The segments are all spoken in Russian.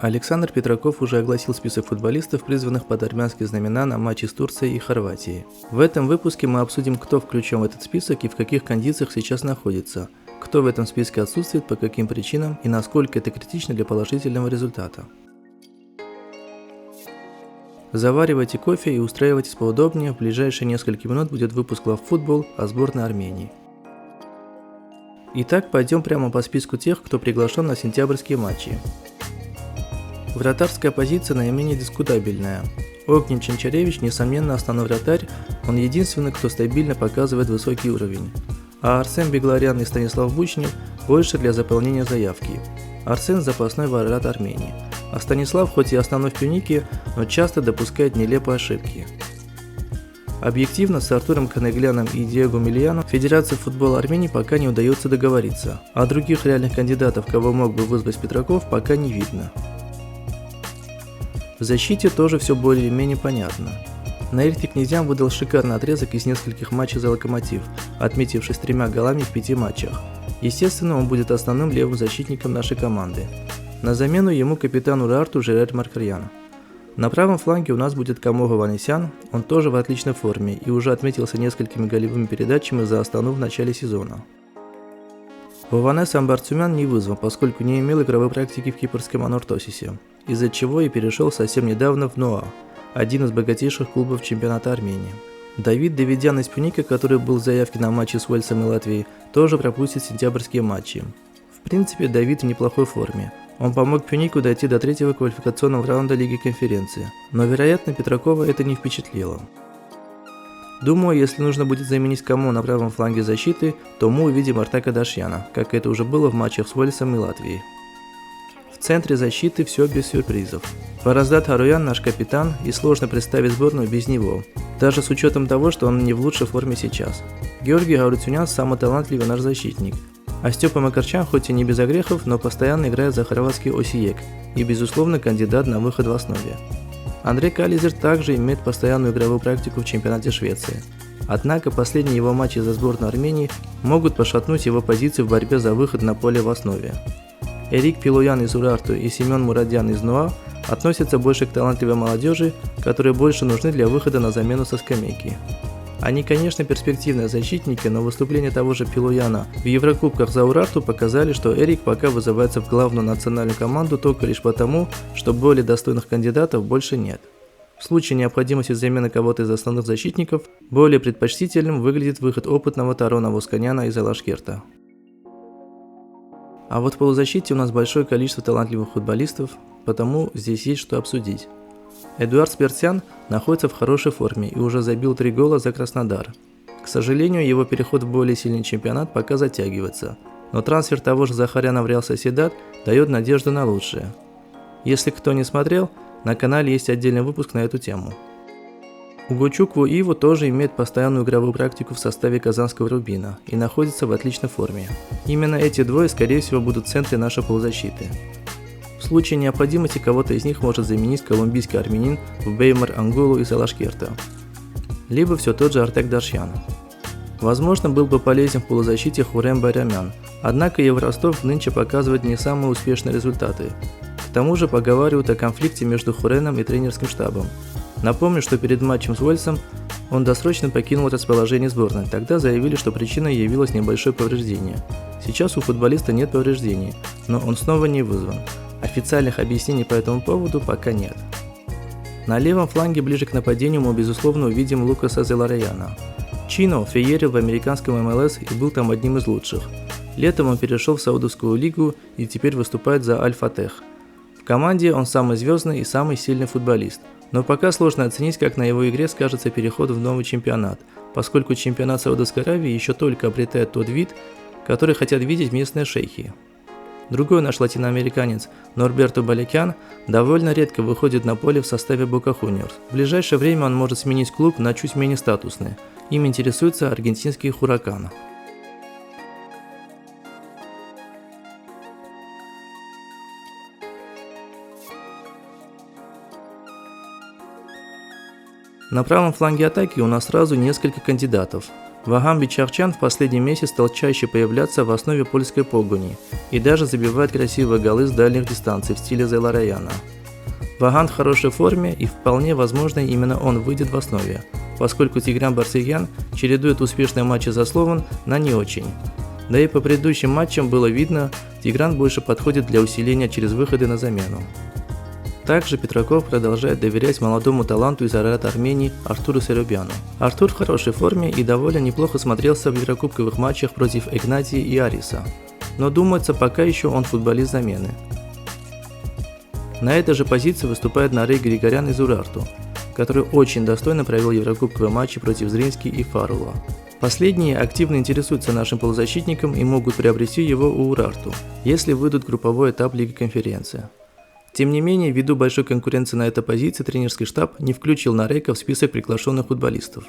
Александр Петраков уже огласил список футболистов, призванных под армянские знамена на матчи с Турцией и Хорватией. В этом выпуске мы обсудим, кто включен в этот список и в каких кондициях сейчас находится, кто в этом списке отсутствует, по каким причинам и насколько это критично для положительного результата. Заваривайте кофе и устраивайтесь поудобнее, в ближайшие несколько минут будет выпуск Love Football о сборной Армении. Итак, пойдем прямо по списку тех, кто приглашен на сентябрьские матчи. Вратарская позиция наименее дискутабельная. Огнен Чанчаревич, несомненно, основной вратарь, он единственный, кто стабильно показывает высокий уровень. А Арсен Бегларян и Станислав Бучнев больше для заполнения заявки. Арсен – запасной вратарь Армении. А Станислав, хоть и основной в Пюнике, но часто допускает нелепые ошибки. Объективно, с Артуром Канегляном и Диего Мильяном Федерации футбола Армении пока не удается договориться, а других реальных кандидатов, кого мог бы вызвать Петраков, пока не видно. В защите тоже все более-менее понятно. Наильте Князян выдал шикарный отрезок из нескольких матчей за Локомотив, отметившись 3 голами в 5 матчах. Естественно, он будет основным левым защитником нашей команды. На замену ему капитан Урарту Жерар Маркарьян. На правом фланге у нас будет Камого Ванесян, он тоже в отличной форме и уже отметился несколькими голевыми передачами за Астану в начале сезона. Вованес Амбарцумян не вызван, поскольку не имел игровой практики в кипрском Анортосисе, из-за чего и перешел совсем недавно в НОА, один из богатейших клубов чемпионата Армении. Давид Давидян из Пюника, который был в заявке на матчи с Уэльсом и Латвией, тоже пропустит сентябрьские матчи. В принципе, Давид в неплохой форме. Он помог Пюнику дойти до 3-го квалификационного раунда Лиги Конференции, но, вероятно, Петракова это не впечатлило. Думаю, если нужно будет заменить кому на правом фланге защиты, то мы увидим Артака Дашьяна, как это уже было в матчах с Уэльсом и Латвией. В центре защиты все без сюрпризов. Фараздат Харуян наш капитан, и сложно представить сборную без него, даже с учетом того, что он не в лучшей форме сейчас. Георгий Гарутюнян самый талантливый наш защитник, а Степа Макарчан хоть и не без огрехов, но постоянно играет за хорватский Осиек и безусловно кандидат на выход в основе. Андрей Кализер также имеет постоянную игровую практику в чемпионате Швеции. Однако последние его матчи за сборную Армении могут пошатнуть его позиции в борьбе за выход на поле в основе. Эрик Пилуян из Урарту и Семен Мурадян из НОА относятся больше к талантливой молодежи, которые больше нужны для выхода на замену со скамейки. Они, конечно, перспективные защитники, но выступления того же Пилуяна в Еврокубках за Урарту показали, что Эрик пока вызывается в главную национальную команду только лишь потому, что более достойных кандидатов больше нет. В случае необходимости замены кого-то из основных защитников, более предпочтительным выглядит выход опытного Тарона Восканяна из Алашкерта. А вот в полузащите у нас большое количество талантливых футболистов, потому здесь есть что обсудить. Эдуард Спиртян находится в хорошей форме и уже забил 3 гола за Краснодар. К сожалению, его переход в более сильный чемпионат пока затягивается, но трансфер того же Захаряна в Реал Сосьедад дает надежду на лучшее. Если кто не смотрел, на канале есть отдельный выпуск на эту тему. Угочукву Иву тоже имеет постоянную игровую практику в составе казанского Рубина и находится в отличной форме. Именно эти двое, скорее всего, будут в центре нашей полузащиты. В случае необходимости кого-то из них может заменить колумбийский армянин в Беймар Ангулу из Алашкерта, либо все тот же Артек Дашьян. Возможно, был бы полезен в полузащите Хурем Байрамян, однако Евростов нынче показывает не самые успешные результаты. К тому же поговаривают о конфликте между Хуреном и тренерским штабом. Напомню, что перед матчем с Уэльсом он досрочно покинул расположение сборной, тогда заявили, что причиной явилось небольшое повреждение. Сейчас у футболиста нет повреждений, но он снова не вызван. Официальных объяснений по этому поводу пока нет. На левом фланге ближе к нападению мы безусловно увидим Лукаса Зелараяна. Чино феерил в американском МЛС и был там одним из лучших. Летом он перешел в Саудовскую лигу и теперь выступает за Аль-Фатех. В команде он самый звездный и самый сильный футболист, но пока сложно оценить, как на его игре скажется переход в новый чемпионат, поскольку чемпионат Саудовской Аравии еще только обретает тот вид, который хотят видеть местные шейхи. Другой наш латиноамериканец, Норберто Баликян, довольно редко выходит на поле в составе Бока Хуниорс. В ближайшее время он может сменить клуб на чуть менее статусный. Им интересуется аргентинский Хуракан. На правом фланге атаки у нас сразу несколько кандидатов. Вагам Бичарчян в последний месяц стал чаще появляться в основе польской погони и даже забивает красивые голы с дальних дистанций в стиле Зелараяна. Ваган в хорошей форме и вполне возможно именно он выйдет в основе, поскольку Тигран Барсегян чередует успешные матчи за Слован на не очень. Да и по предыдущим матчам было видно, Тигран больше подходит для усиления через выходы на замену. Также Петраков продолжает доверять молодому таланту из Арарата Армении Артуру Серубяну. Артур в хорошей форме и довольно неплохо смотрелся в еврокубковых матчах против Игнатии и Ариса, но думается, пока еще он футболист замены. На этой же позиции выступает Нарей Григорян из Урарту, который очень достойно провел еврокубковые матчи против Зрински и Фарула. Последние активно интересуются нашим полузащитником и могут приобрести его у Урарту, если выйдут в групповой этап Лиги Конференции. Тем не менее, ввиду большой конкуренции на этой позиции, тренерский штаб не включил Нарейка в список приглашенных футболистов.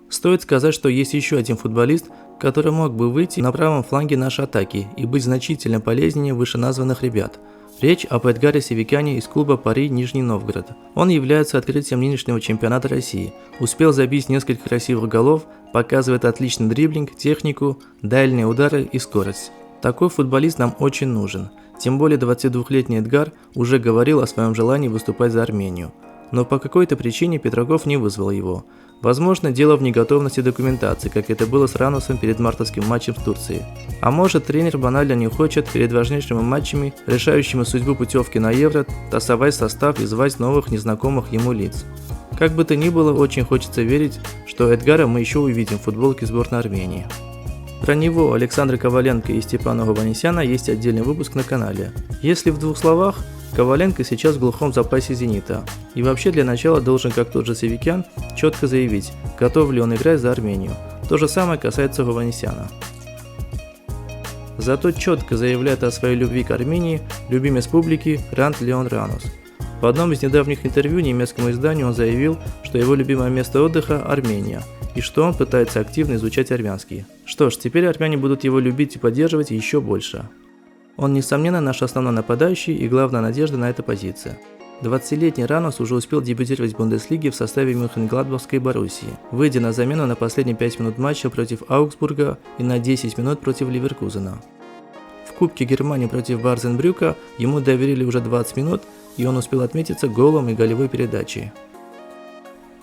Стоит сказать, что есть еще один футболист, который мог бы выйти на правом фланге нашей атаки и быть значительно полезнее вышеназванных ребят. Речь об Эдгаре Севикяне из клуба Пари Нижний Новгород. Он является открытием нынешнего чемпионата России, успел забить несколько красивых голов, показывает отличный дриблинг, технику, дальние удары и скорость. Такой футболист нам очень нужен. Тем более 22-летний Эдгар уже говорил о своем желании выступать за Армению. Но по какой-то причине Петраков не вызвал его. Возможно, дело в неготовности документации, как это было с Ранусом перед мартовским матчем в Турции. А может, тренер банально не хочет перед важнейшими матчами, решающими судьбу путевки на Евро, тасовать состав и звать новых незнакомых ему лиц. Как бы то ни было, очень хочется верить, что Эдгара мы еще увидим в футболке сборной Армении. Про него, Александра Коваленко и Степана Гованесяна есть отдельный выпуск на канале. Если в двух словах, Коваленко сейчас в глухом запасе «Зенита». И вообще для начала должен, как тот же Севикян, четко заявить, готов ли он играть за Армению. То же самое касается Гованесяна. Зато четко заявляет о своей любви к Армении любимец публики Рант Леон Ранус. В одном из недавних интервью немецкому изданию он заявил, что его любимое место отдыха – Армения, и что он пытается активно изучать армянский. Что ж, теперь армяне будут его любить и поддерживать еще больше. Он, несомненно, наш основной нападающий и главная надежда на этой позиции. 20-летний Ранус уже успел дебютировать в Бундеслиге в составе Мюнхенгладбахской Боруссии, выйдя на замену на последние 5 минут матча против Аугсбурга и на 10 минут против Ливеркузена. В Кубке Германии против Барзенбрюка ему доверили уже 20 минут, и он успел отметиться голом и голевой передачей.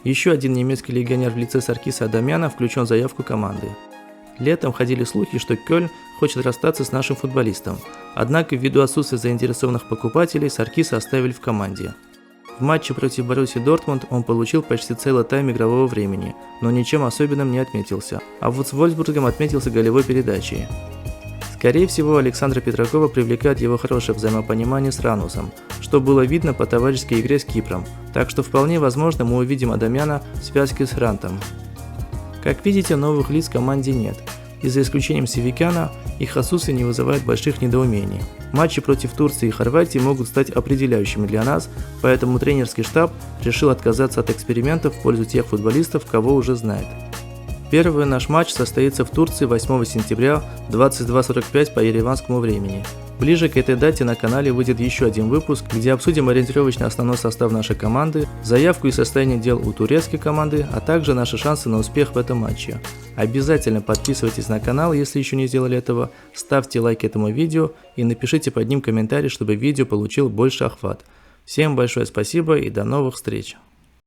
Еще один немецкий легионер в лице Саркиса Адамяна включен в заявку команды. Летом ходили слухи, что Кёльн хочет расстаться с нашим футболистом, однако ввиду отсутствия заинтересованных покупателей Саркиса оставили в команде. В матче против Боруссии Дортмунд он получил почти целый тайм игрового времени, но ничем особенным не отметился, а вот с Вольфсбургом отметился голевой передачей. Скорее всего, Александра Петракова привлекает его хорошее взаимопонимание с Ранусом, что было видно по товарищеской игре с Кипром, так что вполне возможно мы увидим Адамяна в связке с Рантом. Как видите, новых лиц в команде нет, и за исключением Севикяна их отсутствие не вызывает больших недоумений. Матчи против Турции и Хорватии могут стать определяющими для нас, поэтому тренерский штаб решил отказаться от экспериментов в пользу тех футболистов, кого уже знает. Первый наш матч состоится в Турции 8 сентября в 22:45 по ереванскому времени. Ближе к этой дате на канале выйдет еще один выпуск, где обсудим ориентировочный основной состав нашей команды, заявку и состояние дел у турецкой команды, а также наши шансы на успех в этом матче. Обязательно подписывайтесь на канал, если еще не сделали этого, ставьте лайк этому видео и напишите под ним комментарий, чтобы видео получил больше охват. Всем большое спасибо и до новых встреч!